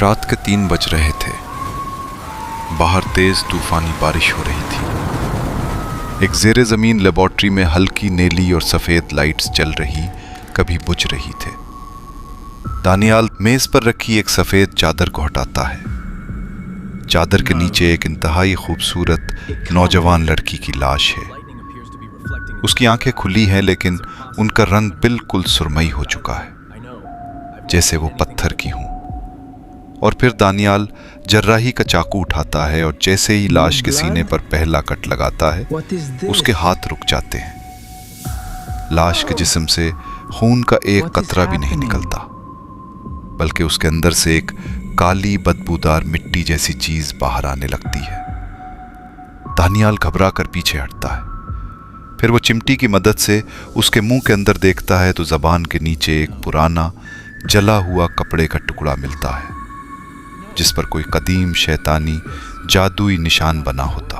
रात के 3 बज रहे थे। बाहर तेज तूफानी बारिश हो रही थी। एक ज़ेरे ज़मीन लेबॉर्ट्री में हल्की नीली और सफ़ेद लाइट्स जल रही, कभी बुझ रही थे। दानियाल मेज़ पर रखी एक सफ़ेद चादर को हटाता है। चादर के नीचे एक इंतहाई खूबसूरत नौजवान लड़की की लाश है। उसकी आंखें खुली हैं, लेकिन उनका रंग बिल्कुल सुरमई हो चुका है, जैसे वो पत्थर की हों। और फिर दानियाल जर्राही का चाकू उठाता है और जैसे ही लाश के सीने पर पहला कट लगाता है, उसके हाथ रुक जाते हैं। लाश के जिस्म से खून का एक कतरा भी नहीं निकलता, बल्कि उसके अंदर से एक काली बदबूदार मिट्टी जैसी चीज बाहर आने लगती है। दानियाल घबरा कर पीछे हटता है। फिर वो चिमटी की मदद से उसके मुंह के अंदर देखता है तो जबान के नीचे एक पुराना जला हुआ कपड़े का टुकड़ा मिलता है, जिस पर कोई कदीम शैतानी जादुई निशान बना होता।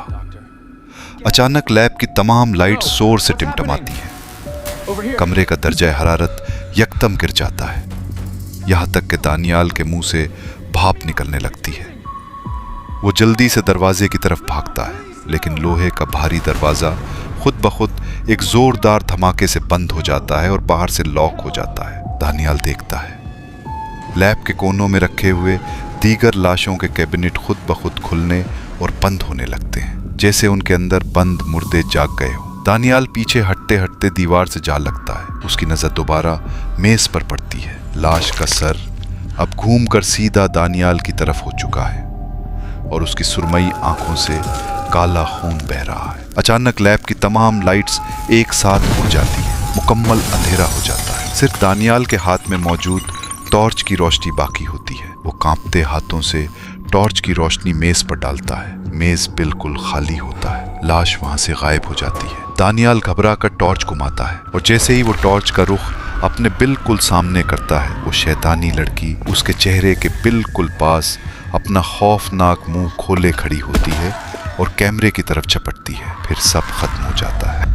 अचानक लैब की तमाम लाइट जोर से टिमटिमाती है। कमरे का दर्जा हरारत यकदम गिर जाता है, यहाँ तक कि दानियाल के मुंह से भाप निकलने लगती है। वो जल्दी से दरवाजे की तरफ भागता है, लेकिन लोहे का भारी दरवाजा खुद ब खुद एक जोरदार धमाके से बंद हो जाता है और बाहर से लॉक हो जाता है। दानियाल देखता है, लैब के कोनों में रखे हुए दीगर लाशों के कैबिनेट खुद ब खुद खुलने और बंद होने लगते हैं, जैसे उनके अंदर बंद मुर्दे जाग गए हो। दानियाल पीछे हटते हटते दीवार से जा लगता है। उसकी नजर दोबारा मेज पर पड़ती है। लाश का सर अब घूमकर सीधा दानियाल की तरफ हो चुका है और उसकी सुरमई आंखों से काला खून बह रहा है। अचानक लैब की तमाम लाइट्स एक साथ उड़ जाती है। मुकम्मल अंधेरा हो जाता है। सिर्फ दानियाल के हाथ में मौजूद टॉर्च की रोशनी बाकी होती है। वो कांपते हाथों से टॉर्च की रोशनी मेज पर डालता है। मेज बिल्कुल खाली होता है। लाश वहां से गायब हो जाती है। दानियाल घबरा कर टॉर्च घुमाता है और जैसे ही वो टॉर्च का रुख अपने बिल्कुल सामने करता है, वो शैतानी लड़की उसके चेहरे के बिल्कुल पास अपना खौफनाक मुंह खोले खड़ी होती है और कैमरे की तरफ झपटती है। फिर सब खत्म हो जाता है।